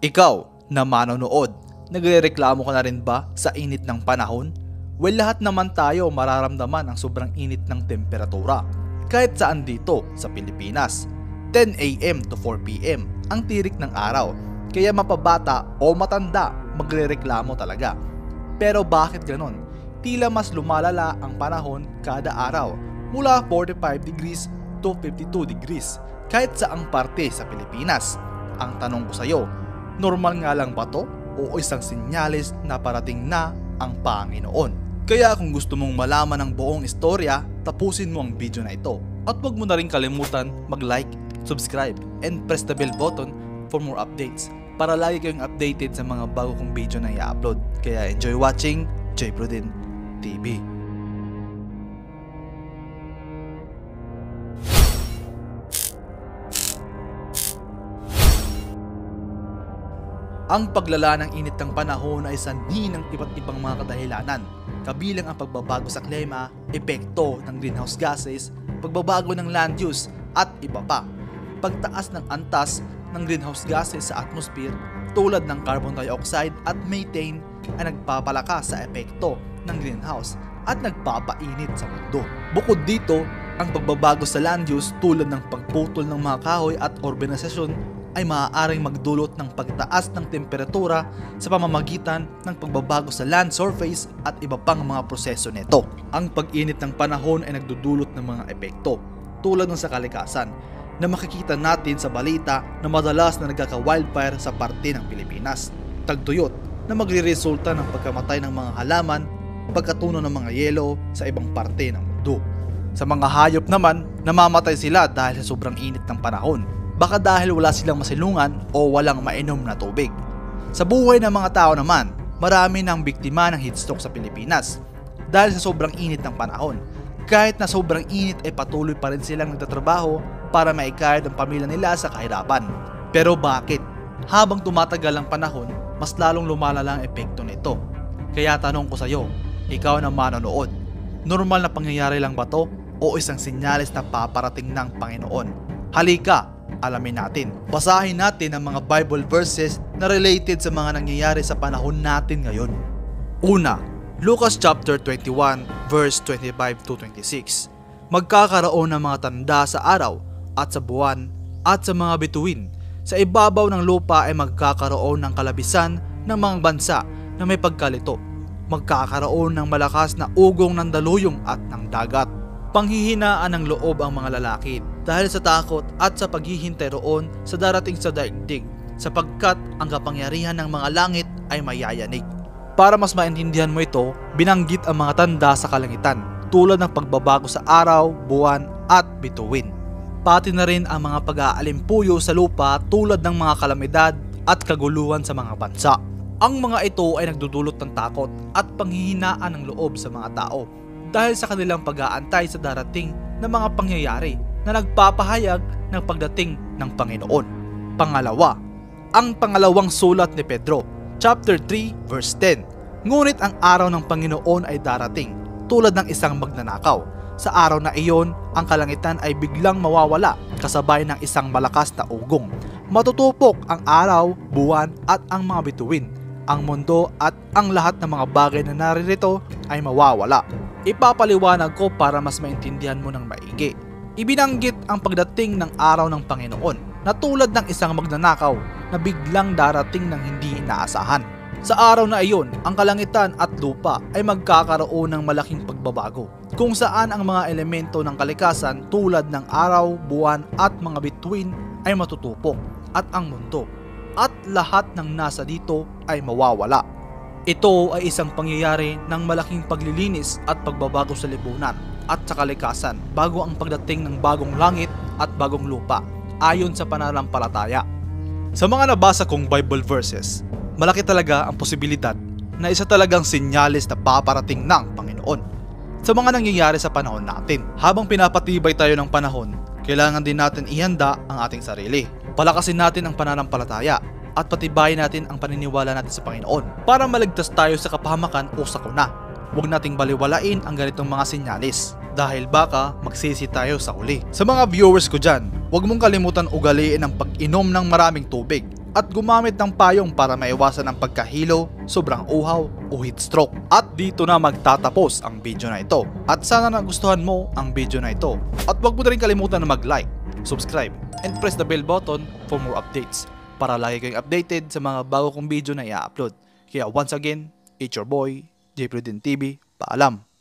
Ikaw na manonood, nagrereklamo ka na rin ba sa init ng panahon? Well, lahat naman tayo mararamdaman ang sobrang init ng temperatura. Kahit saan dito sa Pilipinas, 10 AM to 4 PM ang tirik ng araw. Kaya mapabata o matanda, magrereklamo talaga. Pero bakit ganon? Tila mas lumalala ang panahon kada araw, mula 45 degrees to 52 degrees kahit saang parte sa Pilipinas. Ang tanong ko sa iyo, normal nga lang ba to o isang sinyalis na parating na ang Panginoon? Kaya kung gusto mong malaman ang buong istorya, tapusin mo ang video na ito. At huwag mo na rin kalimutan mag-like, subscribe, and press the bell button for more updates para lagi kayong updated sa mga bago kong video na i-upload. Kaya enjoy watching J Prudin TV. Ang paglala ng init ng panahon ay sanhi ng iba't ibang mga kadahilanan, kabilang ang pagbabago sa klima, epekto ng greenhouse gases, pagbabago ng land use at iba pa. Pagtaas ng antas ng greenhouse gases sa atmosphere tulad ng carbon dioxide at methane ay nagpapalakas sa epekto ng greenhouse at nagpapainit sa mundo. Bukod dito, ang pagbabago sa land use tulad ng pagputol ng mga kahoy at urbanisasyon ay maaaring magdulot ng pagtaas ng temperatura sa pamamagitan ng pagbabago sa land surface at iba pang mga proseso nito. Ang pag-init ng panahon ay nagdudulot ng mga epekto tulad ng sa kalikasan na makikita natin sa balita na madalas na nagkaka-wildfire sa parte ng Pilipinas. Tagtuyot na magre-resulta ng pagkamatay ng mga halaman, pagkatuno ng mga yelo sa ibang parte ng mundo. Sa mga hayop naman, namamatay sila dahil sa sobrang init ng panahon. Baka dahil wala silang masilungan o walang mainom na tubig. Sa buhay ng mga tao naman, marami nang biktima ng heatstroke sa Pilipinas dahil sa sobrang init ng panahon. Kahit na sobrang init ay patuloy pa rin silang nagtatrabaho para maikayod ang pamilya nila sa kahirapan. Pero bakit? Habang tumatagal ang panahon, mas lalong lumalala ang epekto nito. Kaya tanong ko sa iyo, ikaw na manonood, normal na pangyayari lang ba to o isang sinyalis na paparating ng Panginoon? Halika, alamin natin. Basahin natin ang mga Bible verses na related sa mga nangyayari sa panahon natin ngayon. Una, Lucas chapter 21 verse 25 to 26. Magkakaroon ng mga tanda sa araw at sa buwan at sa mga bituin. Sa ibabaw ng lupa ay magkakaroon ng kalabisan ng mga bansa na may pagkalito. Magkakaroon ng malakas na ugong ng daluyong at ng dagat. Panghihinaan ng loob ang mga lalaki dahil sa takot at sa paghihintay roon sa darating sa daigdig, sapagkat ang kapangyarihan ng mga langit ay mayayanig. Para mas maintindihan mo ito, binanggit ang mga tanda sa kalangitan tulad ng pagbabago sa araw, buwan at bituin. Pati na rin ang mga pag-aalimpuyo sa lupa tulad ng mga kalamidad at kaguluhan sa mga bansa. Ang mga ito ay nagdudulot ng takot at panghihinaan ng loob sa mga tao dahil sa kanilang pag-aantay sa darating na mga pangyayari na nagpapahayag ng pagdating ng Panginoon. Pangalawa, ang pangalawang sulat ni Pedro, chapter 3, verse 10. Ngunit ang araw ng Panginoon ay darating tulad ng isang magnanakaw. Sa araw na iyon, ang kalangitan ay biglang mawawala kasabay ng isang malakas na ugong. Matutupok ang araw, buwan at ang mga bituin. Ang mundo at ang lahat ng mga bagay na naririto ay mawawala. Ipapaliwanag ko para mas maintindihan mo ng maigi. Ibinanggit ang pagdating ng araw ng Panginoon na tulad ng isang magnanakaw na biglang darating ng hindi inaasahan. Sa araw na iyon, ang kalangitan at lupa ay magkakaroon ng malaking pagbabago, kung saan ang mga elemento ng kalikasan tulad ng araw, buwan at mga bituin ay matutupok at ang mundo at lahat ng nasa dito ay mawawala. Ito ay isang pangyayari ng malaking paglilinis at pagbabago sa lipunan at sa kalikasan bago ang pagdating ng bagong langit at bagong lupa ayon sa pananampalataya. Sa mga nabasa kong Bible verses, malaki talaga ang posibilidad na isa talagang sinyalis na paparating ng Panginoon sa mga nangyayari sa panahon natin. Habang pinapatibay tayo ng panahon, kailangan din natin ihanda ang ating sarili. Palakasin natin ang pananampalataya at patibayin natin ang paniniwala natin sa Panginoon para maligtas tayo sa kapahamakan o sakuna. Huwag nating baliwalain ang ganitong mga sinyalis dahil baka magsisi tayo sa huli. Sa mga viewers ko dyan, huwag mong kalimutan ugaliin ang pag-inom ng maraming tubig at gumamit ng payong para maiwasan ang pagkahilo, sobrang uhaw o heat stroke. At dito na magtatapos ang video na ito. At sana nagustuhan mo ang video na ito. At huwag mo na rin kalimutan na mag-like, subscribe, and press the bell button for more updates para lagi kayong updated sa mga bago kong video na i-upload. Kaya once again, it's your boy, J. Prudent TV. Paalam!